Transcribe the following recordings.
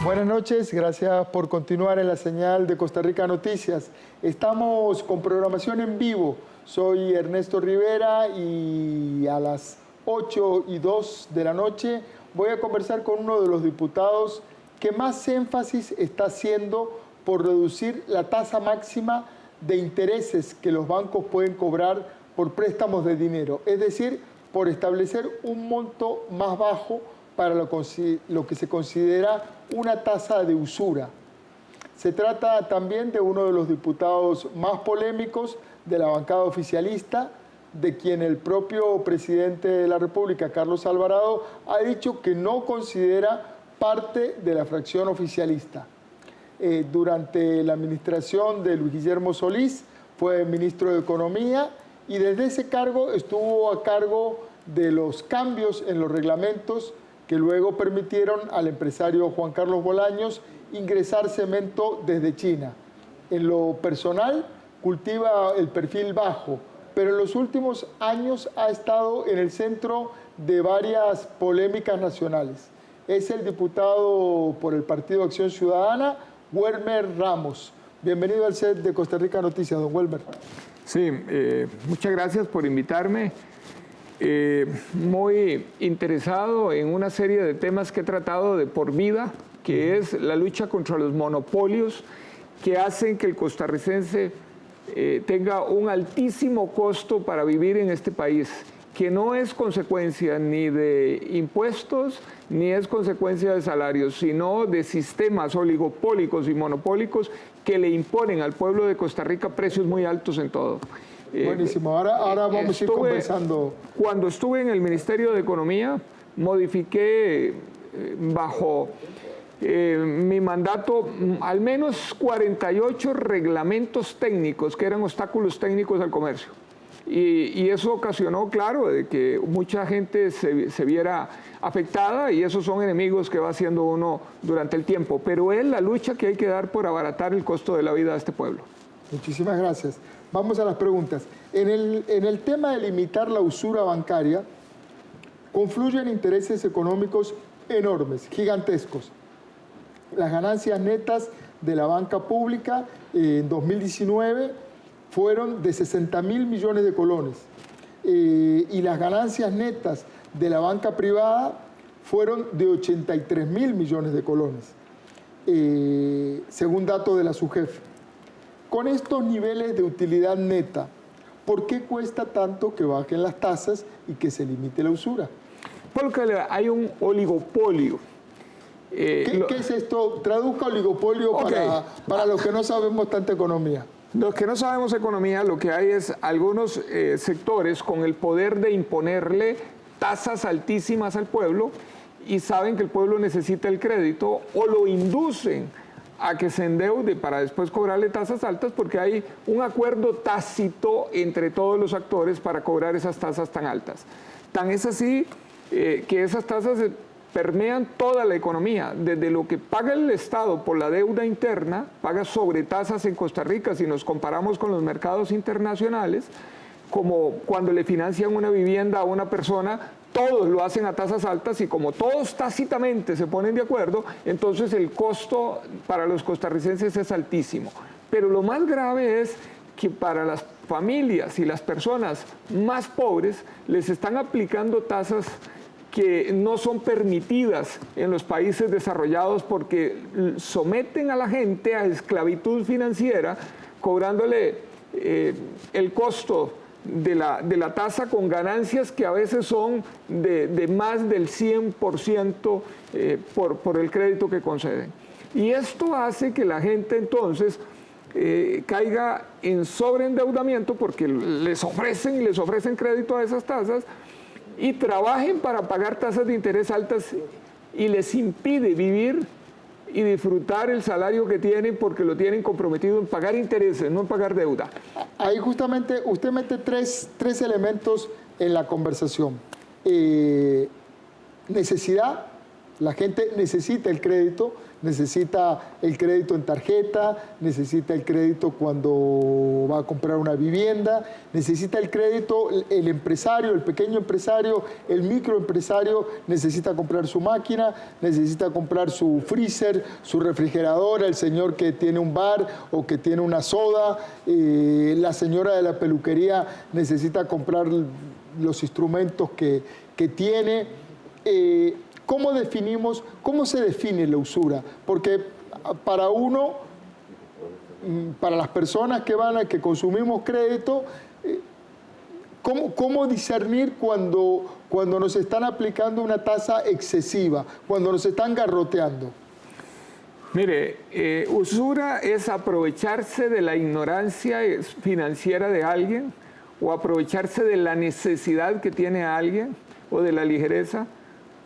Buenas noches, gracias por continuar en la señal de Costa Rica Noticias. Estamos con programación en vivo. Soy Ernesto Rivera y a las 8:02 de la noche voy a conversar con uno de los diputados que más énfasis está haciendo por reducir la tasa máxima de intereses que los bancos pueden cobrar por préstamos de dinero, es decir, por establecer un monto más bajo para lo que se considera una tasa de usura. Se trata también de uno de los diputados más polémicos de la bancada oficialista, de quien el propio presidente de la República, Carlos Alvarado, ha dicho que no considera parte de la fracción oficialista. Durante la administración de Luis Guillermo Solís fue ministro de Economía y desde ese cargo estuvo a cargo de los cambios en los reglamentos que luego permitieron al empresario Juan Carlos Bolaños ingresar cemento desde China. En lo personal, cultiva el perfil bajo, pero en los últimos años ha estado en el centro de varias polémicas nacionales. Es el diputado por el Partido Acción Ciudadana, Welmer Ramos. Bienvenido al set de Costa Rica Noticias, don Welmer. Sí, muchas gracias por invitarme. Muy interesado en una serie de temas que he tratado de por vida, que es la lucha contra los monopolios que hacen que el costarricense tenga un altísimo costo para vivir en este país, que no es consecuencia ni de impuestos ni es consecuencia de salarios, sino de sistemas oligopólicos y monopólicos que le imponen al pueblo de Costa Rica precios muy altos en todo. Buenísimo, ahora vamos a ir conversando. Cuando estuve en el Ministerio de Economía, modifiqué bajo mi mandato al menos 48 reglamentos técnicos que eran obstáculos técnicos al comercio. Y eso ocasionó, claro, de que mucha gente se viera afectada y esos son enemigos que va haciendo uno durante el tiempo. Pero es la lucha que hay que dar por abaratar el costo de la vida de este pueblo. Muchísimas gracias. Vamos a las preguntas. En el tema de limitar la usura bancaria, confluyen intereses económicos enormes, gigantescos. Las ganancias netas de la banca pública en 2019 fueron de 60.000 millones de colones y las ganancias netas de la banca privada fueron de 83.000 millones de colones, según datos de la SUGEF. Con estos niveles de utilidad neta, ¿por qué cuesta tanto que bajen las tasas y que se limite la usura? Porque hay un oligopolio. ¿Qué es esto? Traduzca oligopolio para los que no sabemos tanta economía. Los que no sabemos economía, lo que hay es algunos sectores con el poder de imponerle tasas altísimas al pueblo y saben que el pueblo necesita el crédito o lo inducen a que se endeude para después cobrarle tasas altas porque hay un acuerdo tácito entre todos los actores para cobrar esas tasas tan altas. Tan es así que esas tasas permean toda la economía, desde lo que paga el Estado por la deuda interna, paga sobretasas en Costa Rica si nos comparamos con los mercados internacionales, como cuando le financian una vivienda a una persona, todos lo hacen a tasas altas y como todos tácitamente se ponen de acuerdo, entonces el costo para los costarricenses es altísimo. Pero lo más grave es que para las familias y las personas más pobres les están aplicando tasas que no son permitidas en los países desarrollados porque someten a la gente a esclavitud financiera, cobrándole el costo de la tasa con ganancias que a veces son de más del 100% por el crédito que conceden. Y esto hace que la gente entonces caiga en sobreendeudamiento porque les ofrecen crédito a esas tasas y trabajen para pagar tasas de interés altas y les impide vivir y disfrutar el salario que tienen porque lo tienen comprometido en pagar intereses, no en pagar deuda. Ahí justamente usted mete tres elementos en la conversación. Necesidad, La gente necesita el crédito en tarjeta, necesita el crédito cuando va a comprar una vivienda, necesita el crédito el empresario, el pequeño empresario, el microempresario, necesita comprar su máquina, necesita comprar su freezer, su refrigeradora, el señor que tiene un bar o que tiene una soda, la señora de la peluquería necesita comprar los instrumentos que tiene. ¿Cómo se define la usura? Porque para las personas que consumimos crédito, ¿cómo discernir cuando nos están aplicando una tasa excesiva, cuando nos están garroteando? Mire, usura es aprovecharse de la ignorancia financiera de alguien o aprovecharse de la necesidad que tiene alguien o de la ligereza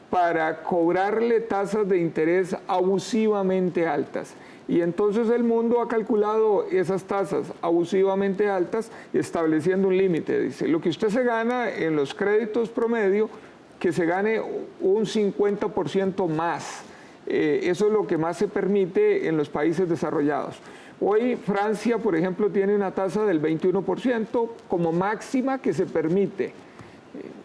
para cobrarle tasas de interés abusivamente altas. Y entonces el mundo ha calculado esas tasas abusivamente altas estableciendo un límite. Dice, lo que usted se gana en los créditos promedio, que se gane un 50% más. Eso es lo que más se permite en los países desarrollados. Hoy Francia, por ejemplo, tiene una tasa del 21% como máxima que se permite.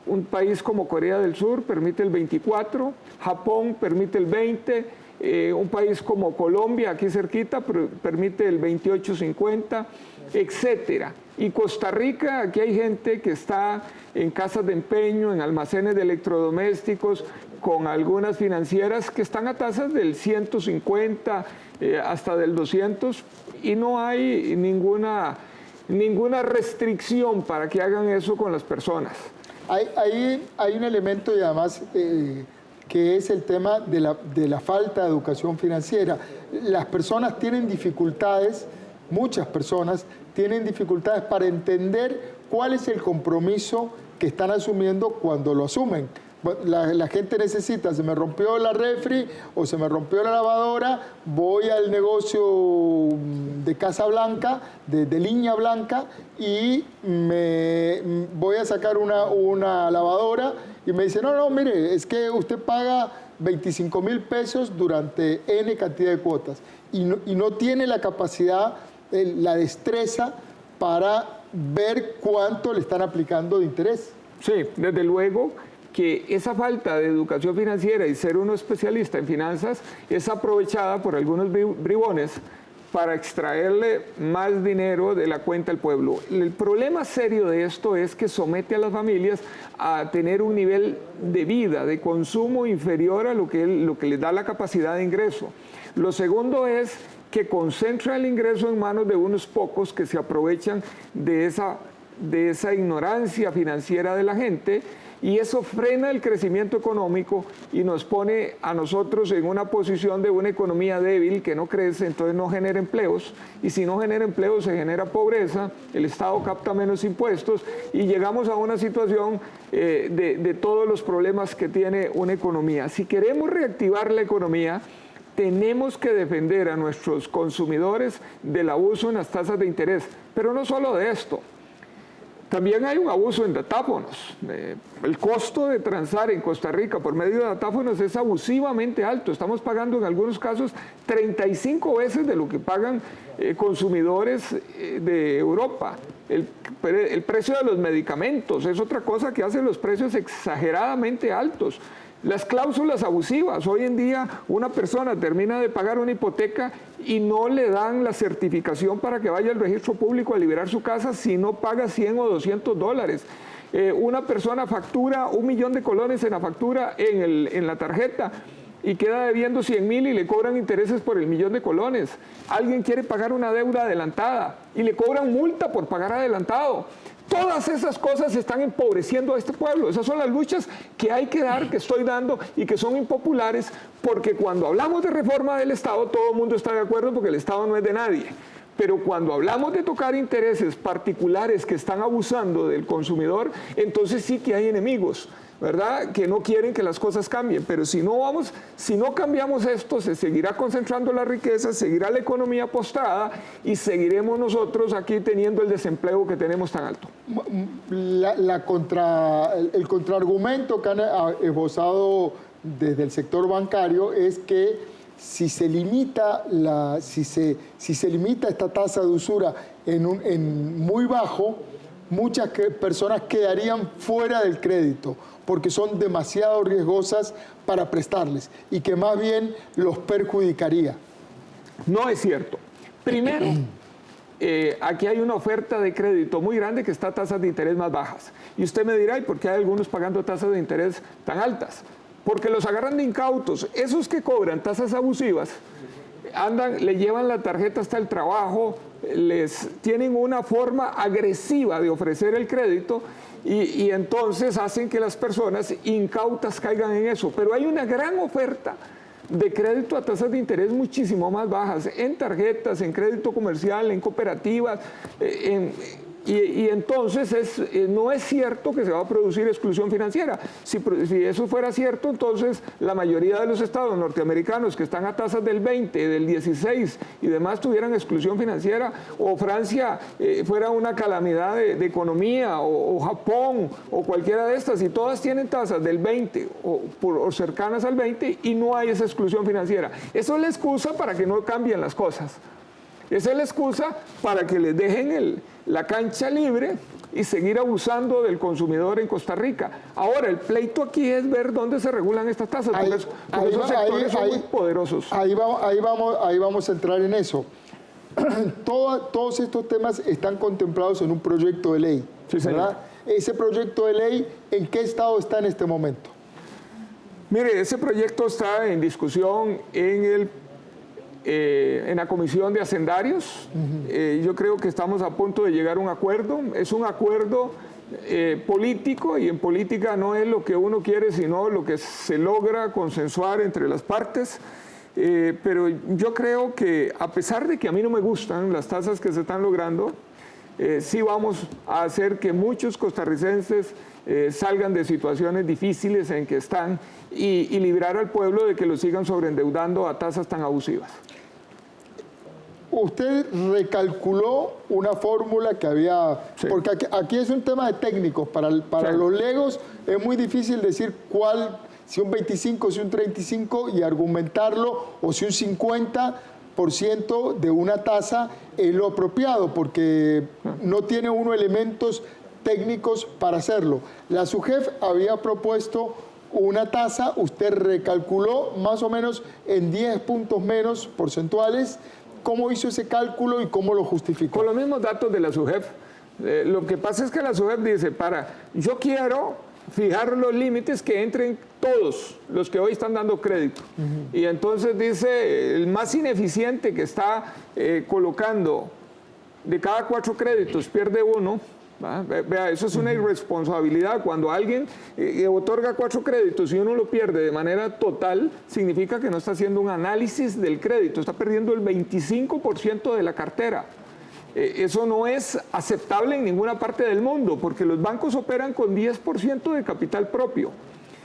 Un país como Corea del Sur permite el 24%, Japón permite el 20%, un país como Colombia, aquí cerquita, permite el 28-50%, etcétera. Y Costa Rica, aquí hay gente que está en casas de empeño, en almacenes de electrodomésticos, con algunas financieras que están a tasas del 150 hasta del 200 y no hay ninguna restricción para que hagan eso con las personas. Hay un elemento y además que es el tema de la falta de educación financiera. Las personas tienen dificultades, muchas personas tienen dificultades para entender cuál es el compromiso que están asumiendo cuando lo asumen. La gente necesita, se me rompió la refri o se me rompió la lavadora, voy al negocio de Casa Blanca, de línea blanca, y me voy a sacar una lavadora y me dice, no, mire, es que usted paga 25,000 pesos durante N cantidad de cuotas y no tiene la capacidad, la destreza para ver cuánto le están aplicando de interés. Sí, desde luego que esa falta de educación financiera y ser uno especialista en finanzas es aprovechada por algunos bribones para extraerle más dinero de la cuenta al pueblo. El problema serio de esto es que somete a las familias a tener un nivel de vida, de consumo inferior a lo que les da la capacidad de ingreso. Lo segundo es que concentra el ingreso en manos de unos pocos que se aprovechan de esa ignorancia financiera de la gente, y eso frena el crecimiento económico y nos pone a nosotros en una posición de una economía débil que no crece, entonces no genera empleos, y si no genera empleos se genera pobreza, el Estado capta menos impuestos y llegamos a una situación de todos los problemas que tiene una economía. Si queremos reactivar la economía, tenemos que defender a nuestros consumidores del abuso en las tasas de interés, pero no solo de esto. También hay un abuso en datáfonos. El costo de transar en Costa Rica por medio de datáfonos es abusivamente alto. Estamos pagando en algunos casos 35 veces de lo que pagan consumidores de Europa. El precio de los medicamentos es otra cosa que hace los precios exageradamente altos. Las cláusulas abusivas. Hoy en día una persona termina de pagar una hipoteca y no le dan la certificación para que vaya al registro público a liberar su casa si no paga 100 o 200 dólares. Una persona factura 1 millón de colones en la factura en la tarjeta y queda debiendo 100,000 y le cobran intereses por el 1 millón de colones. Alguien quiere pagar una deuda adelantada y le cobran multa por pagar adelantado. Todas esas cosas están empobreciendo a este pueblo. Esas son las luchas que hay que dar, que estoy dando y que son impopulares, porque cuando hablamos de reforma del Estado todo el mundo está de acuerdo porque el Estado no es de nadie. Pero cuando hablamos de tocar intereses particulares que están abusando del consumidor, entonces sí que hay enemigos, ¿verdad? Que no quieren que las cosas cambien. Pero si no cambiamos esto, se seguirá concentrando la riqueza, seguirá la economía postrada y seguiremos nosotros aquí teniendo el desempleo que tenemos tan alto. El contraargumento que han esbozado desde el sector bancario es que si se limita, si se limita esta tasa de usura en muy bajo, muchas personas quedarían fuera del crédito porque son demasiado riesgosas para prestarles y que más bien los perjudicaría. No es cierto. Primero, aquí hay una oferta de crédito muy grande que está a tasas de interés más bajas. Y usted me dirá, ¿y por qué hay algunos pagando tasas de interés tan altas? Porque los agarran de incautos. Esos que cobran tasas abusivas, le llevan la tarjeta hasta el trabajo, tienen una forma agresiva de ofrecer el crédito y entonces hacen que las personas incautas caigan en eso. Pero hay una gran oferta de crédito a tasas de interés muchísimo más bajas, en tarjetas, en crédito comercial, en cooperativas, y entonces no es cierto que se va a producir exclusión financiera. Si eso fuera cierto, entonces la mayoría de los estados norteamericanos que están a tasas del 20, del 16 y demás tuvieran exclusión financiera, o Francia fuera una calamidad de economía, o Japón, o cualquiera de estas, y todas tienen tasas del 20 o cercanas al 20 y no hay esa exclusión financiera. Eso es la excusa para que no cambien las cosas. Esa es la excusa para que les dejen la cancha libre y seguir abusando del consumidor en Costa Rica. Ahora, el pleito aquí es ver dónde se regulan estas tasas, porque esos sectores son muy poderosos. Ahí vamos a entrar en eso. Todos estos temas están contemplados en un proyecto de ley, sí, ¿verdad? Ese proyecto de ley, ¿en qué estado está en este momento? Mire, ese proyecto está en discusión en la Comisión de Hacendarios. Yo creo que estamos a punto de llegar a un acuerdo. Es un acuerdo político, y en política no es lo que uno quiere, sino lo que se logra consensuar entre las partes. Pero yo creo que, a pesar de que a mí no me gustan las tasas que se están logrando, sí vamos a hacer que muchos costarricenses salgan de situaciones difíciles en que están y librar al pueblo de que lo sigan sobreendeudando a tasas tan abusivas. Usted recalculó una fórmula que había, sí, porque aquí es un tema de técnicos, para sí, los legos es muy difícil decir cuál, si un 25, si un 35 y argumentarlo, o si un 50% de una tasa es lo apropiado, porque no tiene uno elementos técnicos para hacerlo. La SUGEF había propuesto una tasa, usted recalculó más o menos en 10 puntos menos porcentuales. ¿Cómo hizo ese cálculo y cómo lo justificó? Con los mismos datos de la SUGEF. Lo que pasa es que la SUGEF dice, yo quiero fijar los límites que entren todos los que hoy están dando crédito. Y entonces dice, el más ineficiente que está colocando de cada 4 créditos pierde 1. Vea, eso es una irresponsabilidad. Cuando alguien otorga 4 créditos y uno lo pierde de manera total, significa que no está haciendo un análisis del crédito, está perdiendo el 25% de la cartera. Eso no es aceptable en ninguna parte del mundo, porque los bancos operan con 10% de capital propio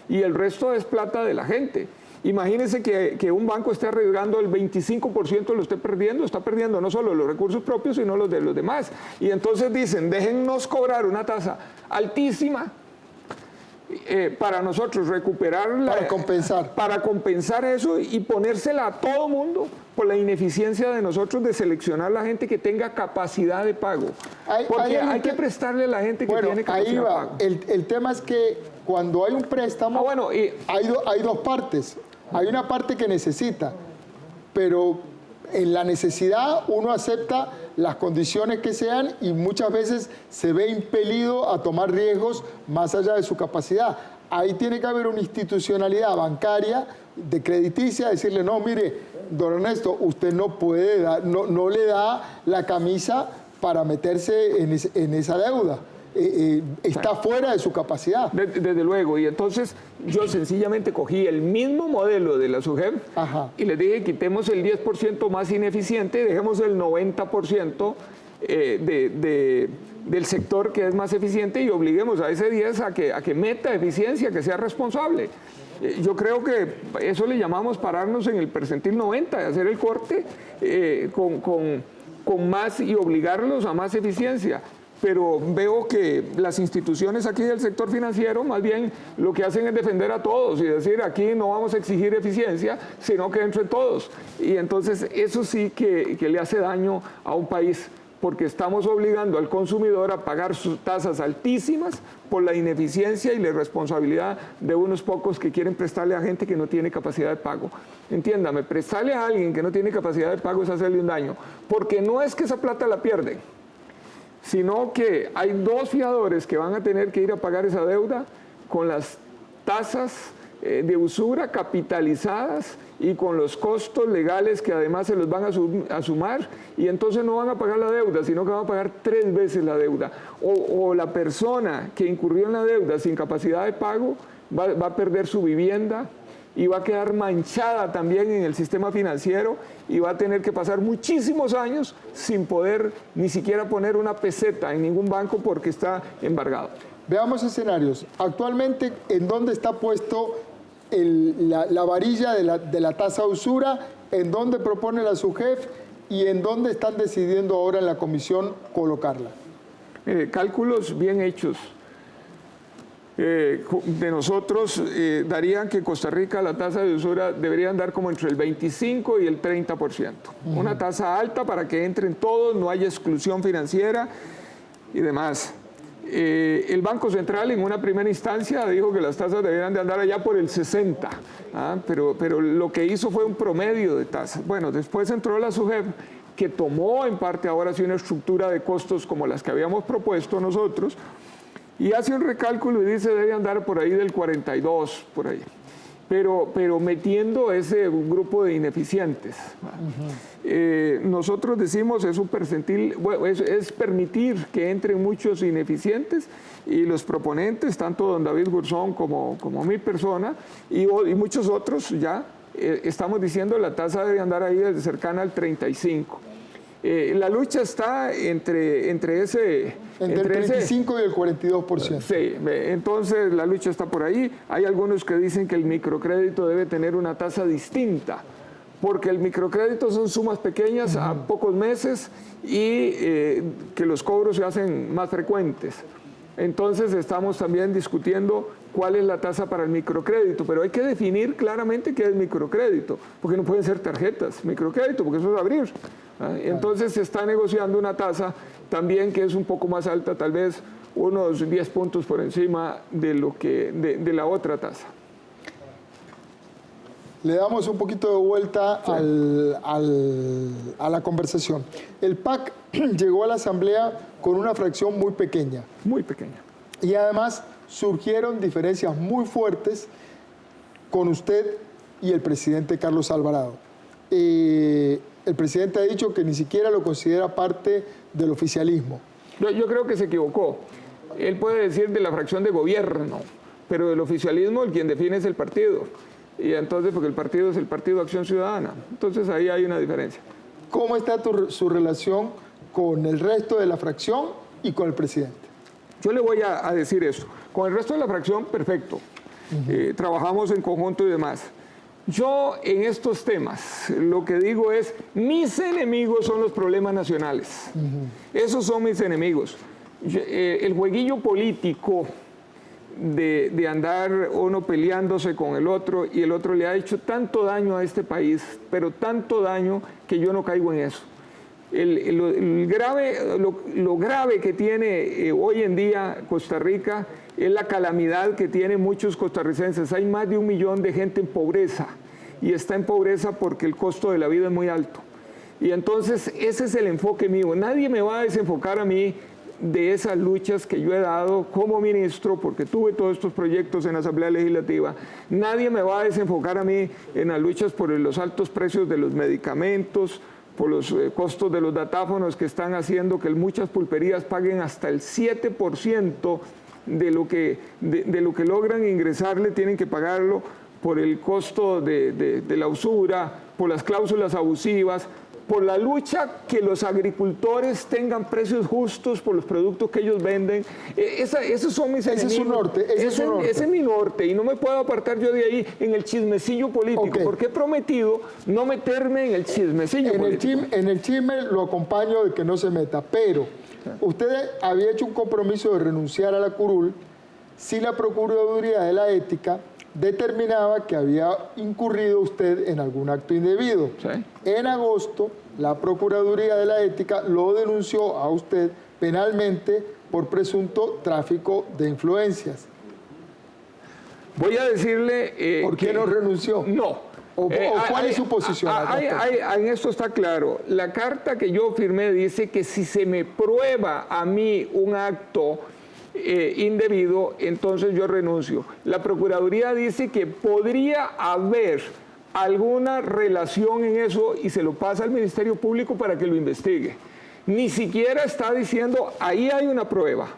y el resto es plata de la gente. Imagínense que un banco esté arriesgando el 25%, lo esté perdiendo, está perdiendo no solo los recursos propios, sino los de los demás. Y entonces dicen, déjennos cobrar una tasa altísima para nosotros recuperarla. Para compensar eso y ponérsela a todo mundo por la ineficiencia de nosotros de seleccionar la gente que tenga capacidad de pago. Porque hay que prestarle a la gente que tiene capacidad de pago. El tema es que cuando hay un préstamo, hay dos partes. Hay una parte que necesita, pero en la necesidad uno acepta las condiciones que sean y muchas veces se ve impelido a tomar riesgos más allá de su capacidad. Ahí tiene que haber una institucionalidad bancaria, de crediticia, decirle, no, mire, don Ernesto, usted no puede no le da la camisa para meterse en esa deuda. Está fuera de su capacidad. Desde luego, y entonces yo sencillamente cogí el mismo modelo de la SUGEF y les dije, quitemos el 10% más ineficiente y dejemos el 90% del sector que es más eficiente y obliguemos a ese 10 a que meta eficiencia, que sea responsable. Yo creo que eso le llamamos pararnos en el percentil 90, hacer el corte con más y obligarlos a más eficiencia. pero veo que las instituciones aquí del sector financiero más bien lo que hacen es defender a todos y decir aquí no vamos a exigir eficiencia, sino que entre todos. Y entonces eso sí que le hace daño a un país, porque estamos obligando al consumidor a pagar sus tasas altísimas por la ineficiencia y la irresponsabilidad de unos pocos que quieren prestarle a gente que no tiene capacidad de pago. Entiéndame, prestarle a alguien que no tiene capacidad de pago es hacerle un daño, porque no es que esa plata la pierden, sino que hay dos fiadores que van a tener que ir a pagar esa deuda con las tasas de usura capitalizadas y con los costos legales que además se los van a sumar, y entonces no van a pagar la deuda, sino que van a pagar 3 veces la deuda. O la persona que incurrió en la deuda sin capacidad de pago va a perder su vivienda y va a quedar manchada también en el sistema financiero y va a tener que pasar muchísimos años sin poder ni siquiera poner una peseta en ningún banco porque está embargado. Veamos escenarios. Actualmente, ¿en dónde está puesto la varilla de la tasa de usura? ¿En dónde propone la SUGEF? ¿Y en dónde están decidiendo ahora en la comisión colocarla? Cálculos bien hechos de nosotros darían que Costa Rica la tasa de usura debería andar como entre el 25 y el 30%. Una tasa alta para que entren todos, no haya exclusión financiera y demás. El Banco Central en una primera instancia dijo que las tasas deberían de andar allá por el 60, pero lo que hizo fue un promedio de tasas. Bueno, después entró la SUGEF, que tomó en parte ahora sí una estructura de costos como las que habíamos propuesto nosotros, y hace un recálculo y dice debe andar por ahí del 42, por ahí. Pero metiendo ese grupo de ineficientes. Nosotros decimos es un percentil, bueno, es permitir que entren muchos ineficientes, y los proponentes, tanto don David Gurzón como mi persona y muchos otros ya, estamos diciendo la tasa debe andar ahí cercana al 35. La lucha está entre el 35 y el 42%. Sí, entonces la lucha está por ahí. Hay algunos que dicen que el microcrédito debe tener una tasa distinta, porque el microcrédito son sumas pequeñas a pocos meses y que los cobros se hacen más frecuentes. Entonces estamos también discutiendo cuál es la tasa para el microcrédito, pero hay que definir claramente qué es microcrédito, porque no pueden ser tarjetas, microcrédito, porque eso es abrir. Entonces se está negociando una tasa también que es un poco más alta, tal vez unos 10 puntos por encima de la otra tasa. Le damos un poquito de vuelta a la conversación. El PAC llegó a la Asamblea con una fracción muy pequeña. Muy pequeña. Y además surgieron diferencias muy fuertes con usted y el presidente Carlos Alvarado. El presidente ha dicho que ni siquiera lo considera parte del oficialismo. Yo creo que se equivocó. Él puede decir de la fracción de gobierno, pero del oficialismo el quien define es el partido. Y entonces, porque el partido es el Partido Acción Ciudadana. Entonces ahí hay una diferencia. ¿Cómo está su relación con el resto de la fracción y con el presidente? Yo le voy a decir eso. Con el resto de la fracción, perfecto. Trabajamos en conjunto y demás. Yo en estos temas lo que digo es, mis enemigos son los problemas nacionales. Esos son mis enemigos. El jueguillo político de andar uno peleándose con el otro, y el otro le ha hecho tanto daño a este país, pero tanto daño que yo no caigo en eso. Lo grave que tiene hoy en día Costa Rica es la calamidad que tienen muchos costarricenses. Hay más de 1 millón de gente en pobreza, y está en pobreza porque el costo de la vida es muy alto. Y entonces ese es el enfoque mío. Nadie me va a desenfocar a mí de esas luchas que yo he dado como ministro, porque tuve todos estos proyectos en la Asamblea Legislativa. Nadie me va a desenfocar a mí en las luchas por los altos precios de los medicamentos, por los costos de los datáfonos que están haciendo que muchas pulperías paguen hasta el 7% de lo que logran ingresarle, tienen que pagarlo por el costo de la usura, por las cláusulas abusivas, por la lucha que los agricultores tengan precios justos por los productos que ellos venden. Esos son mis enemigos. Ese es su norte. Ese es mi norte, y no me puedo apartar yo de ahí en el chismecillo político, porque he prometido no meterme en el chismecillo político. En el chisme lo acompaño de que no se meta, pero Usted había hecho un compromiso de renunciar a la curul si la Procuraduría de la Ética determinaba que había incurrido usted en algún acto indebido. Sí. En agosto, la Procuraduría de la Ética lo denunció a usted penalmente por presunto tráfico de influencias. Voy a decirle... ¿Por qué no renunció? No. ¿O cuál es su posición? En esto está claro. La carta que yo firmé dice que si se me prueba a mí un acto indebido, entonces yo renuncio. La Procuraduría dice que podría haber alguna relación en eso y se lo pasa al Ministerio Público para que lo investigue. Ni siquiera está diciendo, ahí hay una prueba.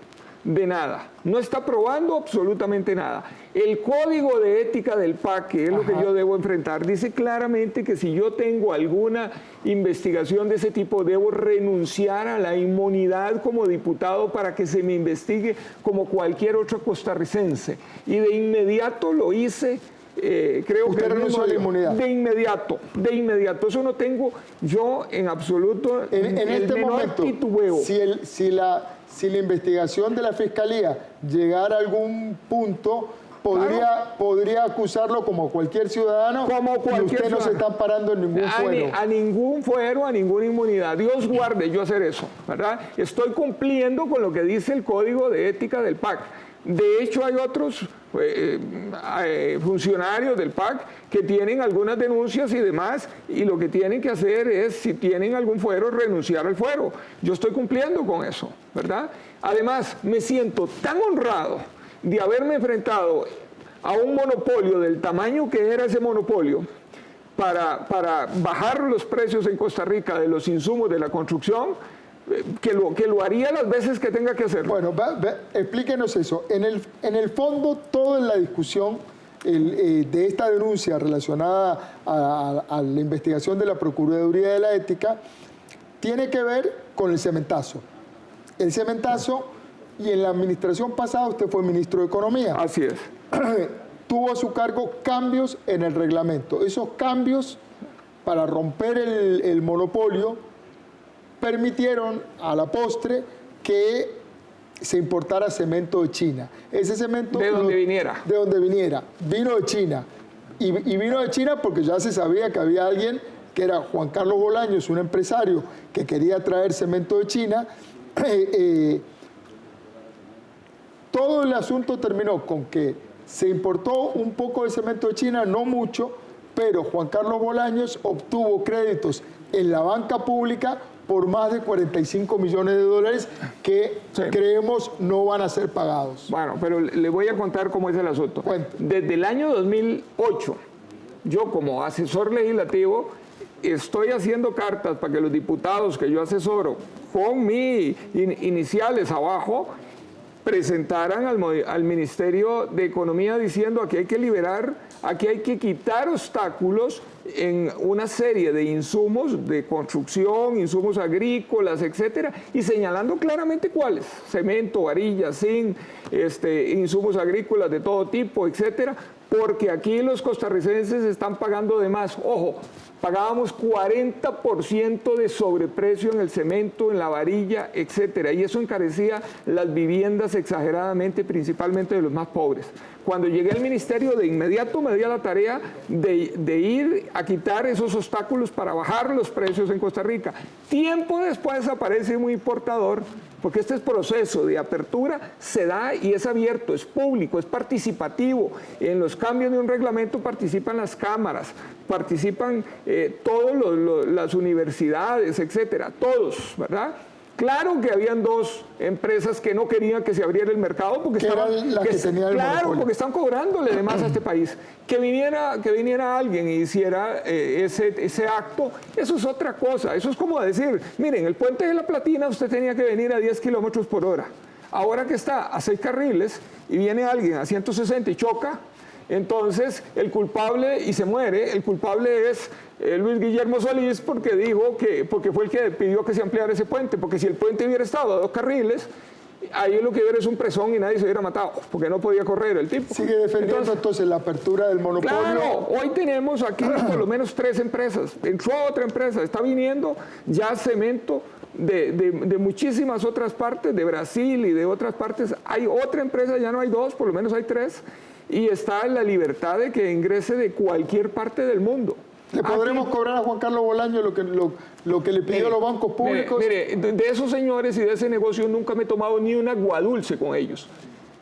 De nada, no está probando absolutamente nada. El código de ética del PAC, que es lo que yo debo enfrentar, dice claramente que si yo tengo alguna investigación de ese tipo, debo renunciar a la inmunidad como diputado para que se me investigue como cualquier otro costarricense. Y de inmediato lo hice. Creo ¿Usted que renunció a la inmunidad? De inmediato. Eso no tengo yo en absoluto en este momento, titubeo. Si la investigación de la Fiscalía llegara a algún punto, podría acusarlo como cualquier ciudadano, y usted no se está amparando en ningún fuero. A ningún fuero, a ninguna inmunidad. Dios guarde yo hacer eso, ¿verdad? Estoy cumpliendo con lo que dice el Código de Ética del PAC. De hecho, hay otros funcionarios del PAC que tienen algunas denuncias y demás, y lo que tienen que hacer es, si tienen algún fuero, renunciar al fuero. Yo estoy cumpliendo con eso, ¿verdad? Además, me siento tan honrado de haberme enfrentado a un monopolio del tamaño que era ese monopolio para bajar los precios en Costa Rica de los insumos de la construcción, que lo haría las veces que tenga que hacerlo. Bueno, explíquenos eso. En el fondo, toda la discusión de esta denuncia relacionada a la investigación de la Procuraduría de la Ética tiene que ver con el cementazo. El cementazo, y en la administración pasada usted fue ministro de Economía. Así es. Tuvo a su cargo cambios en el reglamento. Esos cambios, para romper el monopolio, permitieron a la postre que se importara cemento de China. Ese cemento... De donde viniera. De donde viniera. Vino de China. Y vino de China porque ya se sabía que había alguien, que era Juan Carlos Bolaños, un empresario que quería traer cemento de China. Todo el asunto terminó con que se importó un poco de cemento de China, no mucho, pero Juan Carlos Bolaños obtuvo créditos en la banca pública por más de 45 millones de dólares que creemos no van a ser pagados. Bueno, pero le voy a contar cómo es el asunto. Desde el año 2008, yo como asesor legislativo estoy haciendo cartas para que los diputados que yo asesoro, con mis iniciales abajo, presentaran al Ministerio de Economía diciendo aquí hay que liberar, aquí hay que quitar obstáculos en una serie de insumos de construcción, insumos agrícolas, etcétera, y señalando claramente cuáles: cemento, varilla, zinc, insumos agrícolas de todo tipo, etcétera, porque aquí los costarricenses están pagando de más. Ojo, pagábamos 40% de sobreprecio en el cemento, en la varilla, etcétera, y eso encarecía las viviendas exageradamente, principalmente de los más pobres. Cuando llegué al ministerio, de inmediato me di a la tarea de ir a quitar esos obstáculos para bajar los precios en Costa Rica. Tiempo después aparece un importador, porque este proceso de apertura se da y es abierto, es público, es participativo. En los cambios de un reglamento participan las cámaras, participan todas las universidades, etcétera, todos, ¿verdad? Claro que habían dos empresas que no querían que se abriera el mercado porque porque están cobrándole de más a este país. Que viniera alguien y hiciera ese acto, eso es otra cosa. Eso es como decir, miren, el puente de la Platina usted tenía que venir a 10 kilómetros por hora. Ahora que está a 6 carriles y viene alguien a 160 y choca, entonces el culpable, y se muere, el culpable es Luis Guillermo Solís porque fue el que pidió que se ampliara ese puente, porque si el puente hubiera estado a 2 carriles ahí lo que hubiera es un presón y nadie se hubiera matado, porque no podía correr el tipo. Sigue defendiendo entonces la apertura del monopolio. Claro, hoy tenemos aquí por lo menos 3 empresas. Entró otra empresa, está viniendo ya cemento de muchísimas otras partes, de Brasil y de otras partes. Hay otra empresa, ya no hay 2, por lo menos hay 3. Y está en la libertad de que ingrese de cualquier parte del mundo. ¿Le podremos cobrar a Juan Carlos Bolaño lo que le pidió a los bancos públicos? Mire, de esos señores y de ese negocio nunca me he tomado ni un aguadulce con ellos.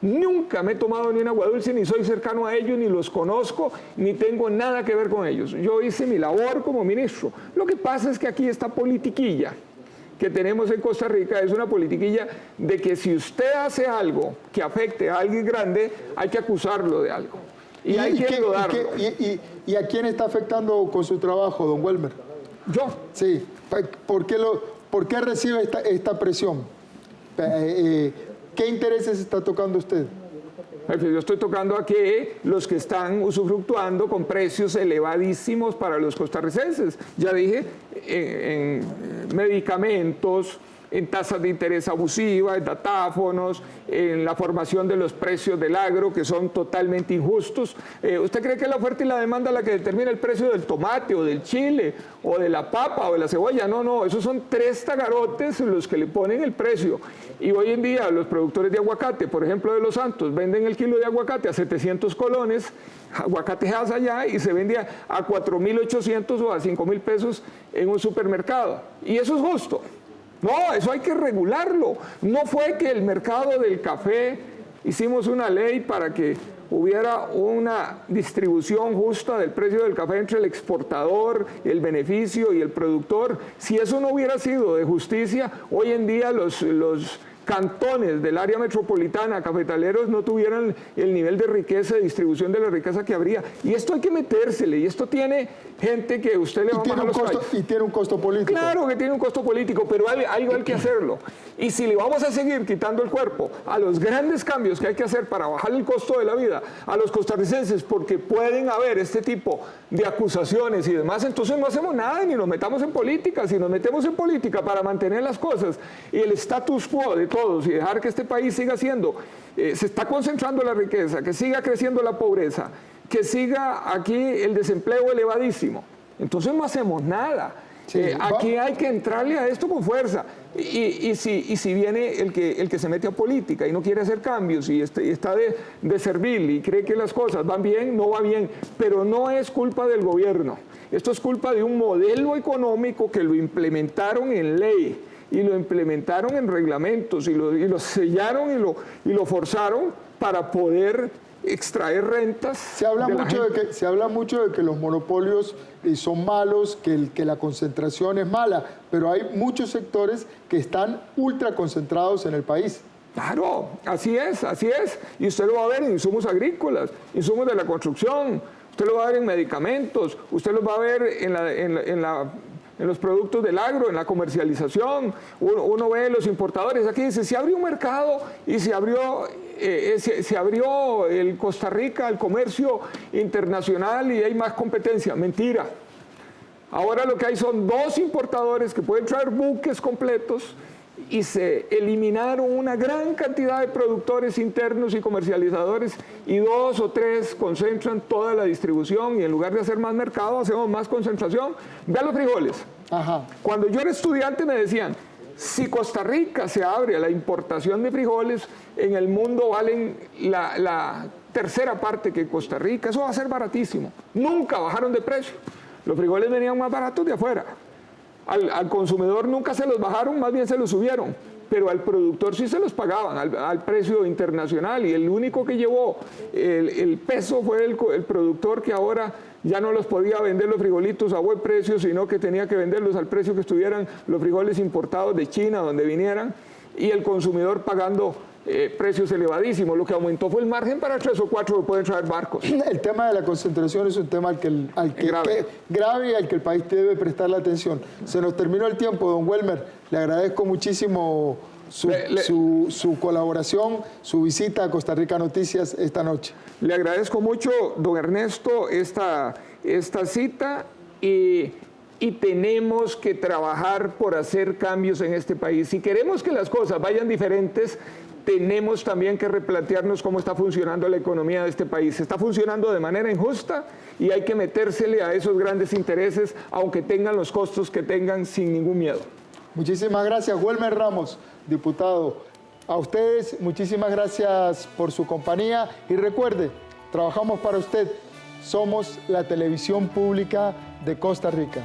Nunca me he tomado ni un aguadulce, ni soy cercano a ellos, ni los conozco, ni tengo nada que ver con ellos. Yo hice mi labor como ministro. Lo que pasa es que aquí esta politiquilla que tenemos en Costa Rica es una politiquilla de que si usted hace algo que afecte a alguien grande, hay que acusarlo de algo. Y hay que enlodarlo. ¿Y a quién está afectando con su trabajo, don Welmer? Yo. Sí. ¿Por qué recibe esta presión? ¿Qué intereses está tocando usted? Yo estoy tocando a que los que están usufructuando con precios elevadísimos para los costarricenses. Ya dije, en medicamentos, en tasas de interés abusivas, en datáfonos, en la formación de los precios del agro, que son totalmente injustos. ¿Usted cree que es la oferta y la demanda la que determina el precio del tomate o del chile o de la papa o de la cebolla? No, no, esos son 3 tagarotes los que le ponen el precio. Y hoy en día los productores de aguacate, por ejemplo de Los Santos, venden el kilo de aguacate a 700 colones, aguacatejas allá, y se vende a 4.800 o a 5.000 pesos en un supermercado. Y eso es justo. No, eso hay que regularlo. No fue que el mercado del café hicimos una ley para que hubiera una distribución justa del precio del café entre el exportador, el beneficio y el productor. Si eso no hubiera sido de justicia, hoy en día los cantones del área metropolitana, cafetaleros, no tuvieran el nivel de riqueza, de distribución de la riqueza que habría. Y esto hay que metérsele, y esto tiene gente que usted le va a bajar los precios. Y tiene un costo político. Claro que tiene un costo político, pero algo hay que hacerlo. Y si le vamos a seguir quitando el cuerpo a los grandes cambios que hay que hacer para bajar el costo de la vida a los costarricenses, porque pueden haber este tipo de acusaciones y demás, entonces no hacemos nada ni nos metamos en política. Si nos metemos en política para mantener las cosas y el status quo de todos y dejar que este país siga siendo, se está concentrando la riqueza, que siga creciendo la pobreza, que siga aquí el desempleo elevadísimo, entonces no hacemos nada. Sí, aquí hay que entrarle a esto con fuerza. Y si viene el que se mete a política y no quiere hacer cambios y está de servil y cree que las cosas van bien, no va bien, pero no es culpa del gobierno. Esto es culpa de un modelo económico que lo implementaron en ley y lo implementaron en reglamentos y lo sellaron y lo forzaron para poder extraer rentas. Se habla mucho de que los monopolios son malos, que la concentración es mala, pero hay muchos sectores que están ultra concentrados en el país. Claro, así es. Y usted lo va a ver en insumos agrícolas, insumos de la construcción, usted lo va a ver en medicamentos, usted lo va a ver en los productos del agro, en la comercialización. Uno ve los importadores. Aquí dice, se abrió un mercado y se abrió el Costa Rica, el comercio internacional y hay más competencia. Mentira. Ahora lo que hay son 2 importadores que pueden traer buques completos y se eliminaron una gran cantidad de productores internos y comercializadores y 2 o 3 concentran toda la distribución y en lugar de hacer más mercado hacemos más concentración. Vea los frijoles. Ajá. Cuando yo era estudiante me decían, si Costa Rica se abre a la importación de frijoles, en el mundo valen la tercera parte que Costa Rica, eso va a ser baratísimo. Nunca bajaron de precio. Los frijoles venían más baratos de afuera. Al consumidor nunca se los bajaron, más bien se los subieron, pero al productor sí se los pagaban al precio internacional y el único que llevó el peso fue el productor, que ahora ya no los podía vender los frijolitos a buen precio, sino que tenía que venderlos al precio que estuvieran los frijoles importados de China, donde vinieran, y el consumidor pagando precios elevadísimos. Lo que aumentó fue el margen para 3 o 4 que pueden traer barcos. El tema de la concentración es un tema grave y al que el país debe prestarle atención. Se nos terminó el tiempo, don Welmer. Le agradezco muchísimo su colaboración, su visita a Costa Rica Noticias esta noche. Le agradezco mucho, don Ernesto, esta cita y tenemos que trabajar por hacer cambios en este país. Si queremos que las cosas vayan diferentes, tenemos también que replantearnos cómo está funcionando la economía de este país. Está funcionando de manera injusta y hay que metérsele a esos grandes intereses, aunque tengan los costos que tengan, sin ningún miedo. Muchísimas gracias, Welmer Ramos, diputado. A ustedes, muchísimas gracias por su compañía y recuerde, trabajamos para usted. Somos la televisión pública de Costa Rica.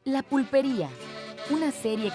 La Pulpería, una serie que